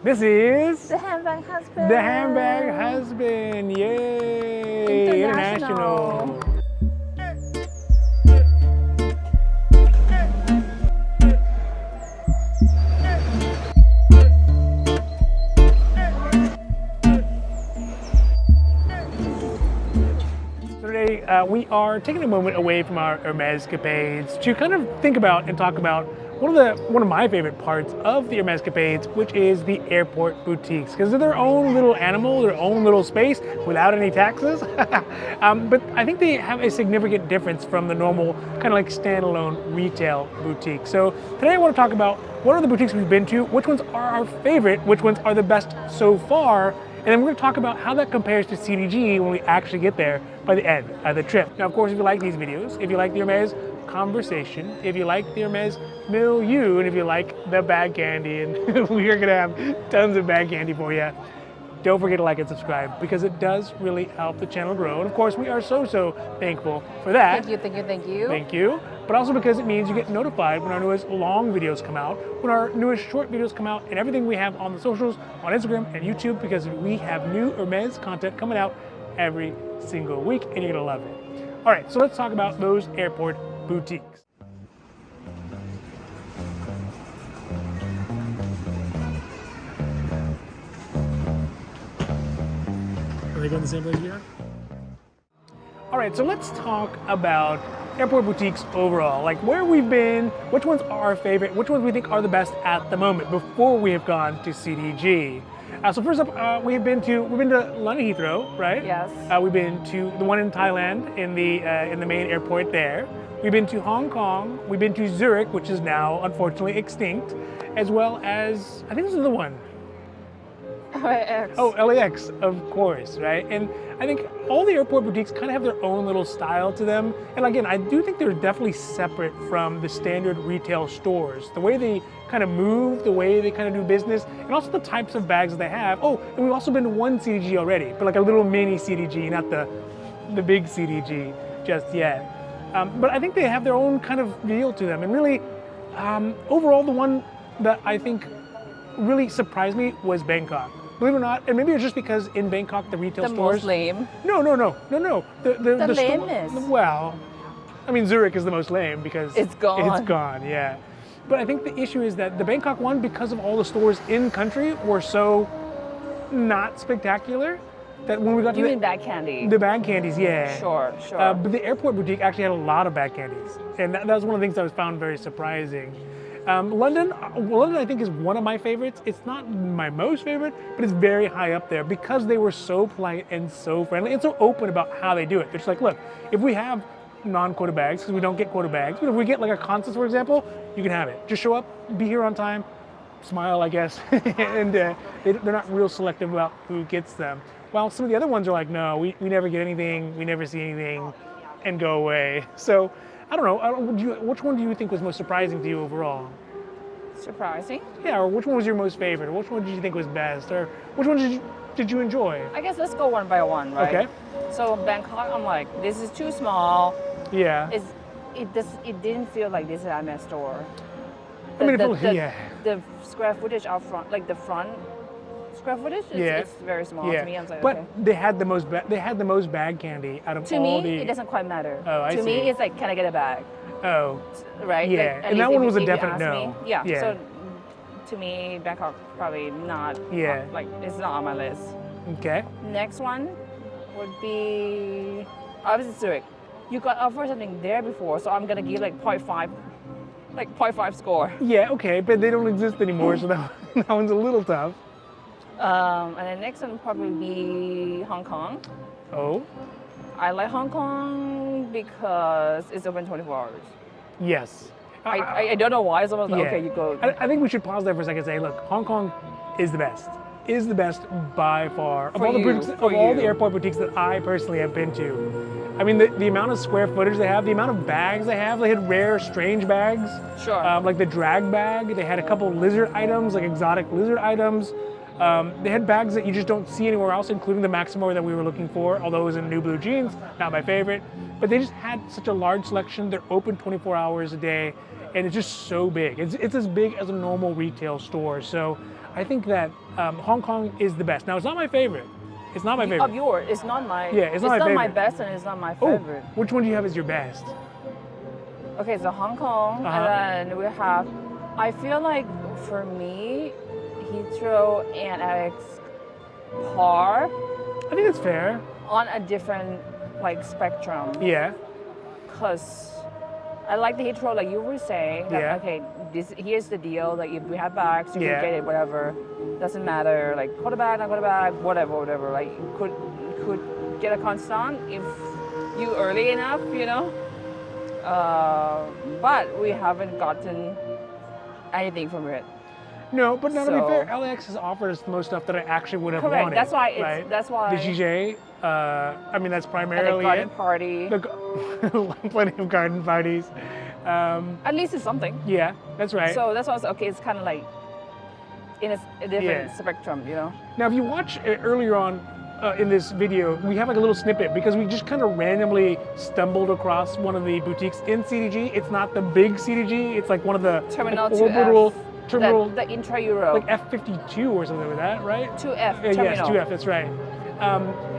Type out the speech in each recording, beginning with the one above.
This is the Handbag Husband. the Handbag Husband. Yay! International. Today, we are taking a moment away from our Hermes escapades to kind of think about and talk about one of my favorite parts of the Hermes escapades, which is the airport boutiques, because they're their own little animal, their own little space without any taxes. But I think they have a significant difference from the normal kind of like standalone retail boutique. So today I want to talk about what are the boutiques we've been to, which ones are our favorite, which ones are the best so far, and then we're going to talk about how that compares to CDG when we actually get there by the end of the trip. Now, of course, if you like these videos, if you like the Hermes conversation, if you like the Hermes milieu, and if you like the bag candy, and we are going to have tons of bag candy for you, don't forget to like and subscribe because it does really help the channel grow. And of course, we are so thankful for that. Thank you. Thank you. But also because it means you get notified when our newest long videos come out, when our newest short videos come out, and everything we have on the socials, on Instagram and YouTube, because we have new Hermes content coming out every single week, and you're gonna love it. All right, so let's talk about those airport boutiques. Are they going the same place you are? All right, so let's talk about airport boutiques overall, like where we've been, which ones are our favorite, which ones we think are the best at the moment before we have gone to CDG. So first up, we've been to London Heathrow, right? Yes. We've been to the one in Thailand in the main airport there. We've been to Hong Kong. We've been to Zurich, which is now unfortunately extinct, as well as I think this is the one. LAX. Oh, LAX, of course, right? And I think all the airport boutiques kind of have their own little style to them. And again, I do think they're definitely separate from the standard retail stores. The way they kind of move, the way they kind of do business, and also the types of bags that they have. Oh, and we've also been to one CDG already, but like a little mini CDG, not the big CDG just yet. But I think they have their own kind of feel to them. And really, overall, the one that I think really surprised me was Bangkok. Believe it or not, and maybe it's just because in Bangkok the retail stores. The most lame. No. The lameness. Well, I mean Zurich is the most lame because it's gone. It's gone, yeah. But I think the issue is that the Bangkok one, because of all the stores in country, were so not spectacular that when we got to You mean bag candy? The bag candies, yeah. Sure. But the airport boutique actually had a lot of bag candies, and that was one of the things I was found very surprising. London, I think, is one of my favorites. It's not my most favorite, but it's very high up there because they were so polite and so friendly and so open about how they do it. They're just like, look, if we have non-quota bags, because we don't get quota bags, but if we get like a Constance, for example, you can have it. Just show up, be here on time, smile, I guess, and they're not real selective about who gets them. While some of the other ones are like, no, we never get anything, we never see anything, and go away. So, I don't know, which one do you think was most surprising to you overall? Surprising? Yeah, or which one was your most favorite? Or which one did you think was best? Or which one did you enjoy? I guess let's go one by one, right? Okay. So Bangkok, I'm like, this is too small. Yeah. It didn't feel like this is a Hermes store. The square footage out front, like the front square footage, it's very small to me. I'm like, but okay. they had the most bag candy out of to all me, the. it doesn't quite matter. Oh, I see. To me, it's like, can I get a bag? Oh. Right? Yeah, like, and that one was a definite ask no. me, yeah. So to me, Bangkok probably not. Yeah. Like it's not on my list. Okay. Next one would be obviously Zurich. You got offered something there before, so I'm gonna give like 0.5 score. Yeah. Okay, but they don't exist anymore, so that one's a little tough. And then next one would probably be Hong Kong. Oh. I like Hong Kong because it's open 24 hours. Yes. I don't know why. Someone's like, okay, you go. I think we should pause there for a second and say, look, Hong Kong is the best. Is the best by far of all the airport boutiques that I personally have been to. I mean, the amount of square footage they have, the amount of bags they have. They had rare, strange bags. Sure. Like the drag bag. They had a couple lizard items, like exotic lizard items. They had bags that you just don't see anywhere else, including the Maximo that we were looking for, although it was in new blue jeans, not my favorite. But they just had such a large selection. They're open 24 hours a day, and it's just so big. It's as big as a normal retail store. So I think that Hong Kong is the best. Now, it's not my favorite. It's not my favorite. Of yours, it's not my. Yeah, it's not my my favorite. best, and it's not my Oh, favorite. which one do you have as your best? Okay, so Hong Kong, Uh-huh. and then we have. I feel like for me, Heathrow and LAX par I think that's fair. on a different like spectrum. Yeah. Cause I like the Heathrow, like you were saying. That, Yeah. Okay, here's the deal. Like if we have bags, you Yeah. can get it, whatever. Doesn't matter. Like got a bag, not got a bag, whatever. Like you could get a constant if you early enough, you know. But we haven't gotten anything from it. No, but now to be So- fair, LAX has offered us the most stuff that I actually would have Correct. wanted. That's why it's right? that's why. The GJ, I mean, that's And the primarily garden it. party. Plenty of garden parties. At least it's something. Yeah, that's right. So that's why I was okay. It's kind of like in a different Yeah. spectrum, you know. Now, if you watch earlier on in this video, we have like a little snippet because we just kind of randomly stumbled across one of the boutiques in CDG. It's not the big CDG. It's like one of the Terminal like, 2F. orbital terminal, The intra-Euro. like F52 or something like that, right? 2F Yes, terminal. 2F, that's right.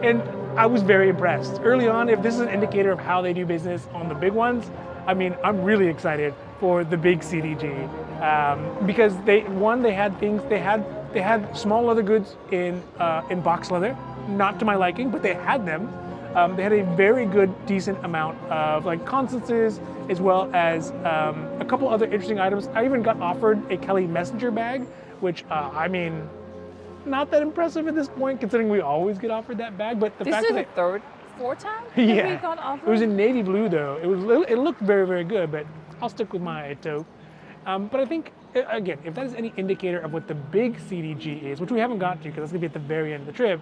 And I was very impressed. Early on, if this is an indicator of how they do business on the big ones, I mean, I'm really excited for the big CDG because they had small leather goods in box leather, not to my liking, but they had them. They had a very good, decent amount of like Constances, as well as a couple other interesting items. I even got offered a Kelly Messenger bag, which I mean, not that impressive at this point, considering we always get offered that bag. But the This fact is that the fourth time that we yeah, got offered. it was in navy blue though. It looked very, very good, but I'll stick with my taupe. But I think again, if that is any indicator of what the big CDG is, which we haven't got to because that's gonna be at the very end of the trip,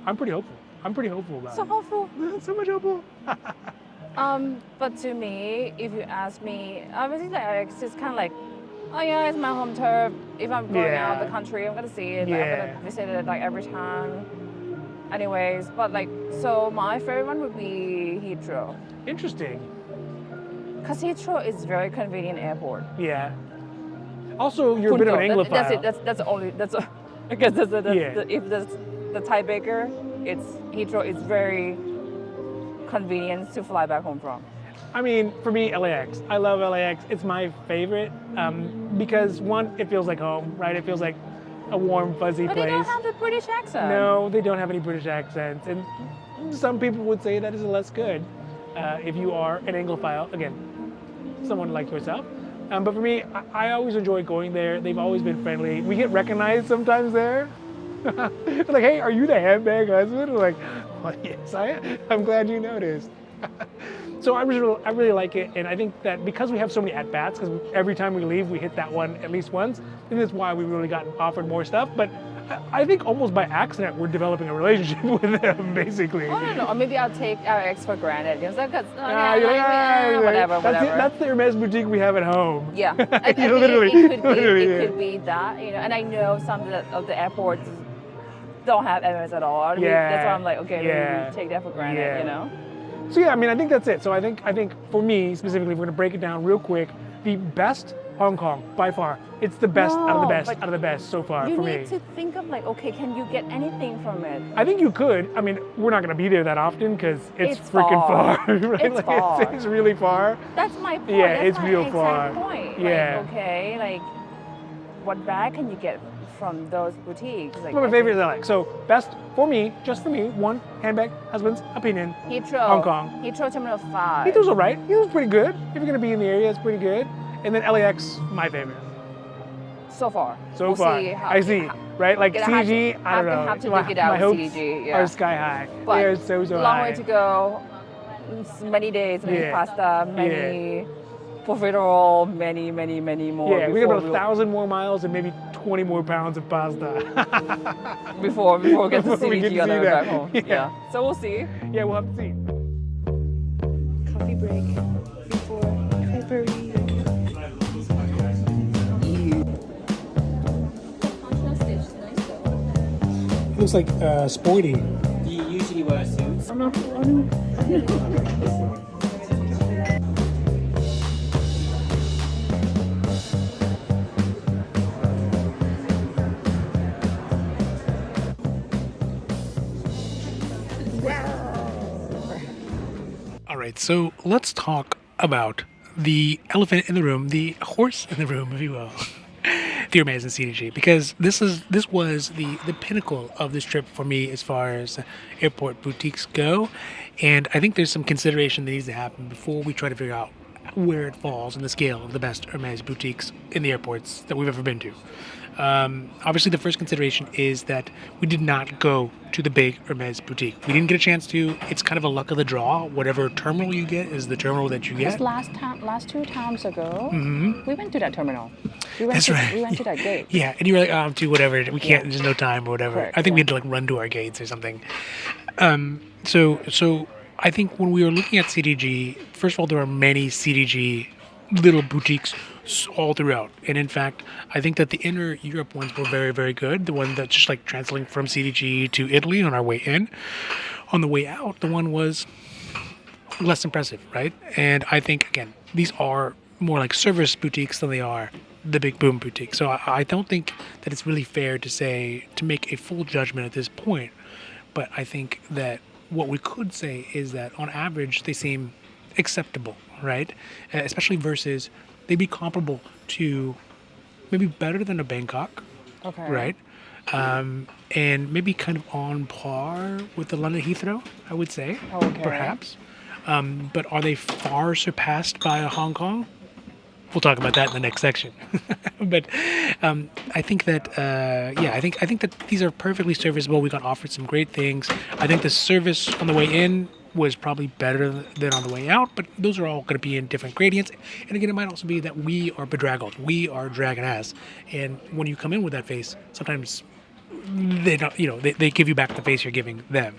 I'm pretty hopeful. I'm pretty hopeful about so it. hopeful. So much hopeful. But to me, if you ask me, obviously like it's kind of like, oh yeah, it's my home turf. If I'm going Yeah. out of the country, I'm gonna see it. Like, Yeah. I'm gonna visit it like every time. Anyways, but like, so my favorite one would be Heathrow, Interesting. cause Heathrow is very convenient airport. Yeah. Also, you're a bit of an Punto. Anglophile. That's it. That's the only. That's I guess that's Yeah. if that's the tiebreaker. It's Heathrow is very convenient to fly back home from. I mean, for me, LAX. I love LAX. It's my favorite because one, it feels like home, right? It feels like a warm, fuzzy But place. they don't have the British accent. No, they don't have any British accents, and some people would say that is less good if you are an Anglophile. Again, someone like yourself. But for me, I always enjoy going there. They've always been friendly. We get recognized sometimes there. They're like, "Hey, are you the handbag husband?" We're like, "Well, yes, I'm glad you noticed." So I really like it, and I think that because we have so many at bats, because every time we leave, we hit that one at least once. I think that's why we really got offered more stuff. But I think almost by accident, we're developing a relationship with them, basically. Oh no, or maybe I'll take our ex for granted. You know, because You're like, whatever. That's the Hermes boutique we have at home. Yeah, I think Literally, it literally, could be that, you know. And I know some of the airports don't have Hermes at all. I mean, Yeah, that's why I'm like, okay, yeah, maybe take that for granted, yeah. you know. So yeah, I mean, I think that's it. So I think for me specifically, if we're gonna break it down real quick, the best Hong Kong by far. It's the best out of the No, best but out of the best so far You for need me. to think of like, okay, can you get anything from it? I think you could. I mean, we're not gonna be there that often because it's It's freaking far. far, right? It's like, far. It's really far. That's my point. Yeah, That's it's my real exact far. point. Yeah. Like, okay, like, what bag can you get from those boutiques? Like, One of my okay, favorites I like. So best for me, just for me, one Handbag Husband's opinion. Heathrow. Hong Kong. Heathrow Terminal 5. He was alright. He was pretty good. If you're gonna be in the area, it's pretty good. And then LAX, my favorite. So far. So We'll far, see how, I see. Right, like Gonna have CDG, to- I don't know. have to my, dig it out my hopes CDG, yeah. are sky high. But they are so long high. way to go. Many days, many Yeah. pasta, many profiterole, many more. Yeah, we got about before 1,000 more miles and maybe 20 more pounds of pasta. before we get to Before we get CDG to on see our way that. back home. Yeah. Yeah. So we'll see. Yeah, we'll have to see. Coffee break before February. It looks like sporty. Do you usually wear suits? right, so let's talk about the elephant in the room, the horse in the room, if you will, the Hermes and CDG, because this was the pinnacle of this trip for me as far as airport boutiques go, and I think there's some consideration that needs to happen before we try to figure out where it falls in the scale of the best Hermes boutiques in the airports that we've ever been to. Obviously, the first consideration is that we did not go to the big Hermes boutique. We didn't get a chance to. It's kind of a luck of the draw. Whatever terminal you get is the terminal that you Because get. last 2 times ago, we went to that terminal. That's right. We went to that gate. Yeah, and you were like, oh, I'm too whatever. We can't. Yeah. There's no time or whatever. Correct, I think we yeah. had to like run to our gates or something. So I think when we were looking at CDG, first of all, there are many CDG little boutiques all throughout. And in fact, I think that the inner Europe ones were very, very good. The one that's just like translating from CDG to Italy on our way in. On the way out, the one was less impressive, right? And I think, again, these are more like service boutiques than they are the big boom boutique. So I don't think that it's really fair to say, to make a full judgment at this point. But I think that what we could say is that on average, they seem acceptable, right? Especially versus they'd be comparable to maybe better than a Bangkok, Okay. right? And maybe kind of on par with the London Heathrow, I would say, Okay. perhaps. But are they far surpassed by a Hong Kong? We'll talk about that in the next section. But I think that I think that these are perfectly serviceable. We got offered some great things. I think the service on the way in was probably better than on the way out, but those are all going to be in different gradients. And again, it might also be that we are bedraggled, we are dragging ass, and when you come in with that face, sometimes they don't, they give you back the face you're giving them.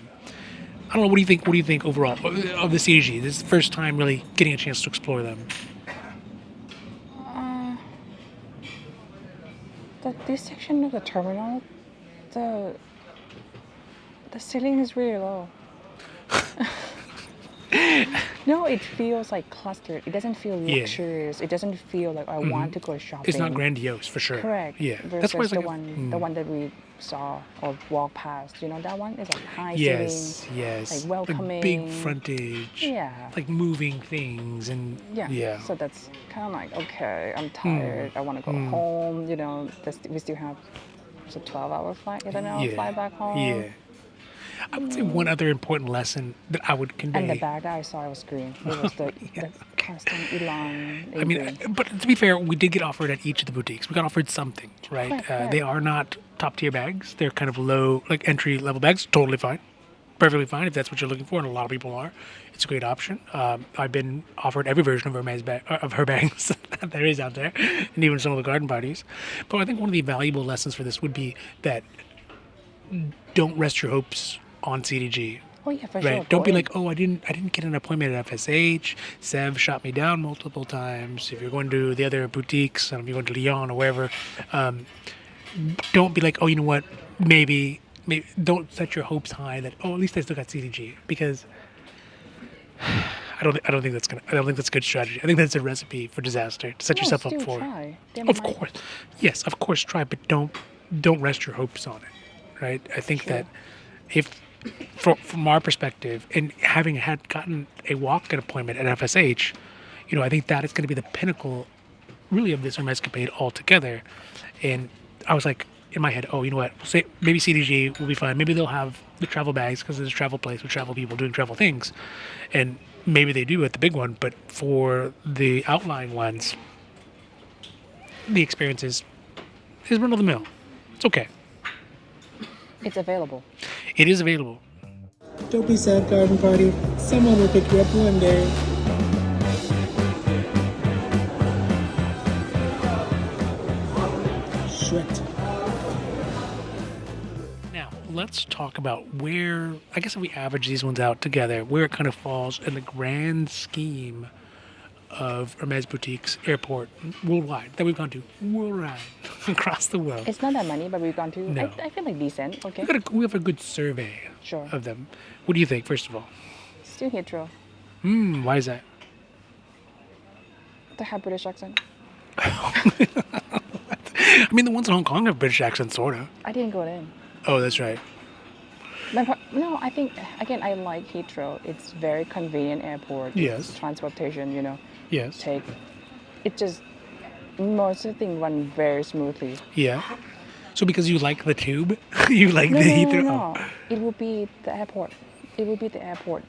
I don't know. What do you think? What do you think overall of the CDG? This is the first time really getting a chance to explore them. This section of the terminal, the ceiling is really low. No, it feels like clustered. It doesn't feel Yeah. luxurious. It doesn't feel like I want to go shopping. It's not grandiose for sure. Correct. Yeah, Versus that's why it's the like one that we saw or walked past. That one is like high yes, ceiling, yes, like welcoming, big frontage, Yeah. like moving things and Yeah. So that's kind of like, okay, I'm tired. I want to go home. We still have it's a 12-hour flight, 11-hour flight back home. Yeah. I would say one other important lesson that I would convey. And the bag that I saw was green. It was the custom Elan. I mean, but to be fair, we did get offered at each of the boutiques. We got offered something, right? Right. They are not top tier bags. They're kind of low, like entry level bags. Totally fine. Perfectly fine if that's what you're looking for, and a lot of people are. It's a great option. I've been offered every version of her bags that there is out there, and even some of the garden parties. But I think one of the valuable lessons for this would be that don't rest your hopes on CDG. Oh yeah, for Right. sure. Don't Go be in. like, oh, I didn't get an appointment at FSH. Sev shot me down multiple times. If you're going to the other boutiques, if you're going to Lyon or wherever, don't be like, oh, you know what? Maybe don't set your hopes high that, oh, at least I still got CDG, because I don't think that's a good strategy. I think that's a recipe for disaster to set No, yourself up still for. try. They Of might- course, yes, of course, try, but don't rest your hopes on it, right? I think that if from our perspective, and having gotten a walk-in appointment at FSH, I think that is going to be the pinnacle, really, of this Hermes escapade altogether. And I was like, in my head, oh, you know what? Say maybe CDG will be fine. Maybe they'll have the travel bags because there's a travel place with travel people doing travel things, and maybe they do at the big one. But for the outlying ones, the experience is run of the mill. It's okay. It's available. It is available. Don't be sad, garden party. Someone will pick you up one day. Shit. Now, let's talk about where, I guess if we average these ones out together, where it kind of falls in the grand scheme of Hermes boutiques, airport, worldwide, that we've gone to worldwide, across the world. It's not that many, but we've gone to. No. I feel like decent. Okay. We have a good survey Sure. of them. What do you think, first of all? Still Heathrow. Why is that? They have British accent. I mean, the ones in Hong Kong have British accents, sort of. I didn't go in. Oh, that's right. No, I think again I like Heathrow. It's very convenient airport. Yes. It's transportation, you know. Yes. Take it just most of the things run very smoothly. Yeah. So because you like the tube, you like No, the no, no, Heathrow. no, no. It will be the airport. It will be the airport,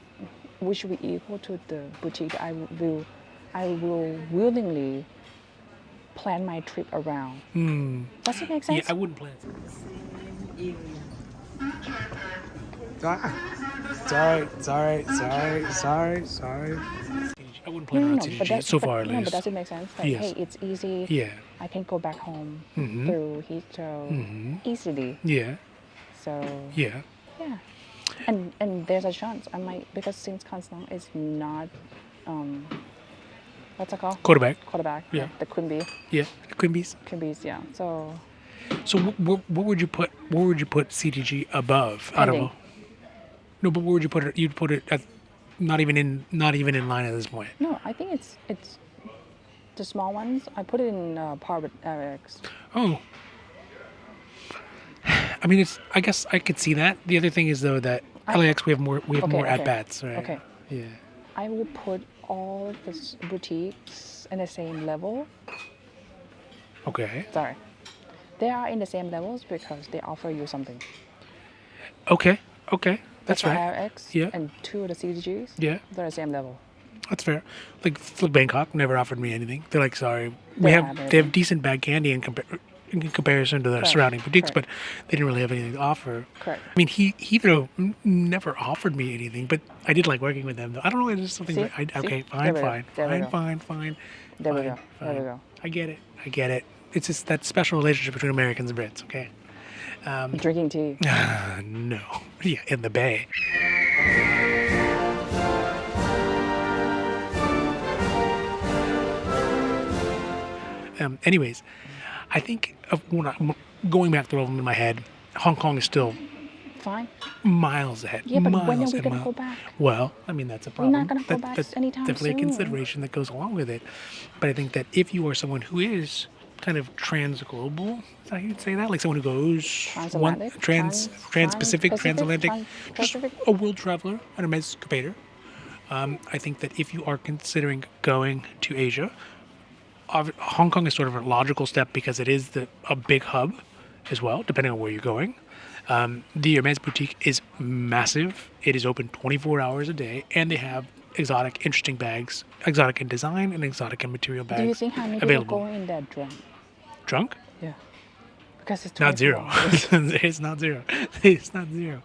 which will be equal to the boutique. I will willingly plan my trip around. Does it make Yeah, sense? I wouldn't plan. Sorry. I wouldn't plan around CDG so far at no, but least. does it make sense? Like, Yes. hey, it's easy. Yeah. I can go back home through Heathrow easily. Yeah. So Yeah. yeah, and there's a chance I might because since Constant is not what's it called? Quarterback. Quarterback. Yeah. The Quimby. Yeah. Quimby's. Quimby's, yeah. So So what would you put? What would you put CDG above? I don't Pending. know. No, but where would you put it? You'd put it at not even in line at this point. no, I think it's the small ones. I put it in par with LAX. Oh. I mean, it's. I guess I could see that. The other thing is though that LAX we have more Okay, at bats, right? Okay. Yeah. I will put all the boutiques in the same level. Okay. Sorry. They are in the same levels because they offer you something. Okay. That's the right. LX Yeah. and two of the CDGs. Yeah. They're the same level. That's fair. Like Bangkok never offered me anything. They're like, sorry, They they have decent bag candy in comparison to the Correct, surrounding boutiques, correct. but they didn't really have anything to offer. Correct. I mean, Heathrow never offered me anything, but I did like working with them. Though I don't know, it's just something. See? That okay, See? There we go. fine. There we go. There we go. There we go. I get it. It's just that special relationship between Americans and Brits. Okay. Drinking tea. No. Yeah, in the Bay. Anyways, I think when I'm going back through them in my head, Hong Kong is still Fine. miles ahead. Yeah, but when are miles we and gonna miles. go back? Well, I mean that's a We're problem. not gonna go back That's anytime definitely a soon. consideration that goes along with it. But I think that if you are someone who is kind of trans-global, is that how you'd say that? Like someone who goes Transatlantic? trans-Pacific, transatlantic, just Pacific? a world traveler, an emancipator. I think that if you are considering going to Asia, Hong Kong is sort of a logical step because it is a big hub as well, depending on where you're going. The Hermes boutique is massive. It is open 24 hours a day, and they have exotic, interesting bags, exotic in design and exotic in material bags Do you think how many people available. go in there drunk? Drunk? Yeah. Because it's Not 24 zero. hours. It's not zero. It's not zero.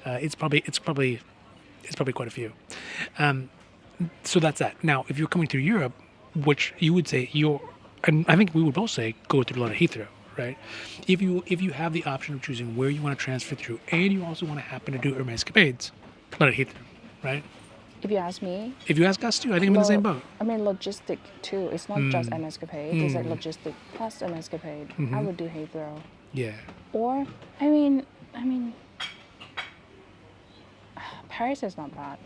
It's probably quite a few. So that's that. Now, if you're coming through Europe, which you would say and I think we would both say go through London Heathrow, right? If you have the option of choosing where you want to transfer through, and you also want to happen to do Hermes escapades, London Heathrow, right? If you ask me, If you ask us too, I think I'm in the same boat. I mean, logistic too. It's not just an escapade. It's like logistic plus an escapade. I would do Heathrow. Yeah. Or, I mean, Paris is not bad.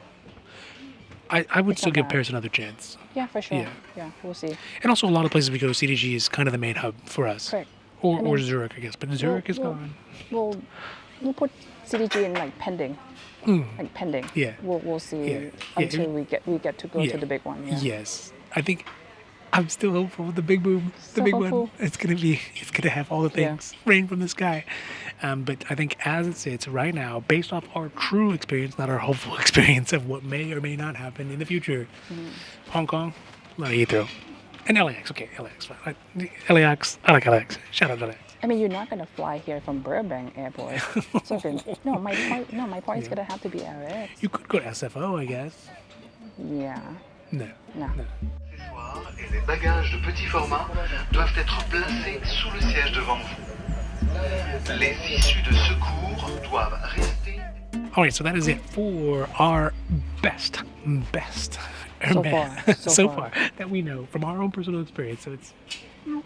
I would It's still not give bad. Paris another chance. Yeah, for sure. Yeah. Yeah, we'll see. And also a lot of places we go, CDG is kind of the main hub for us. Correct. Or, I mean, or Zurich, I guess. But Zurich is we'll- gone. We'll put CDG in like pending. Like pending. Yeah. We'll see Yeah. until we get to go Yeah. to the big one. Yeah. Yes. I think I'm still hopeful with the big boom. The So big hopeful. one. It's gonna have all the Yeah. things rain from the sky. But I think as it sits right now, based off our true experience, not our hopeful experience of what may or may not happen in the future, Hong Kong, Heathrow, and LAX. Okay, LAX. Fine. LAX. I like LAX. Shout out to LAX. I mean, you're not gonna fly here from Burbank Airport. So my point is gonna have to be LAX. You could go to SFO, I guess. Yeah. No. No. accessoires et les bagages de petit format doivent être placés sous le siège devant vous. Les issues de secours doivent rester. All right, so that is it for our best So Hermes far, so far that we know from our own personal experience. So it's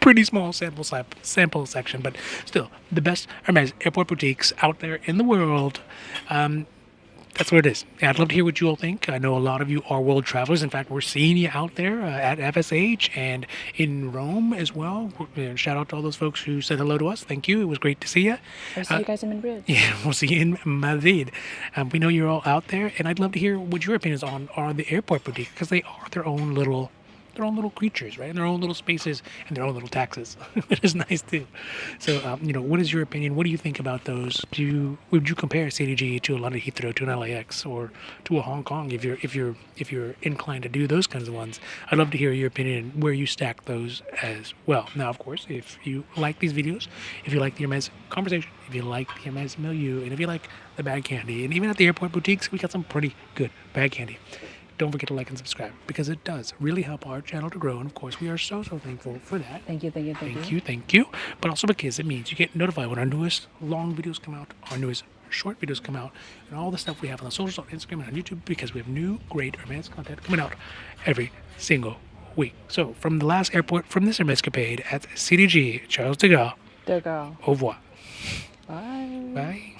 pretty small sample section, but still the best Hermes airport boutiques out there in the world. That's what it is. And I'd love to hear what you all think. I know a lot of you are world travelers. In fact, we're seeing you out there at FSH and in Rome as well. Shout out to all those folks who said hello to us. Thank you. It was great to see you. I'll see you guys in Madrid. Yeah, we'll see you in Madrid. We know you're all out there, and I'd love to hear what your opinions are the airport boutiques, because they are their own little creatures, right? And their own little spaces and their own little taxes, which is nice too. So, what is your opinion? What do you think about those? Would you compare CDG to a London Heathrow, to an LAX, or to a Hong Kong if you're inclined to do those kinds of ones? I'd love to hear your opinion where you stack those as well. Now, of course, if you like these videos, if you like the Hermes conversation, if you like the Hermes milieu, and if you like the bag candy, and even at the airport boutiques, we got some pretty good bag candy. Don't forget to like and subscribe, because it does really help our channel to grow. And of course, we are so thankful for that. Thank you. Thank you. But also because it means you get notified when our newest long videos come out, our newest short videos come out, and all the stuff we have on the socials, on Instagram, and on YouTube, because we have new great Hermes content coming out every single week. So from the last airport, from this Hermescapade at CDG, Charles de Gaulle, There you go. au revoir. Bye. Bye.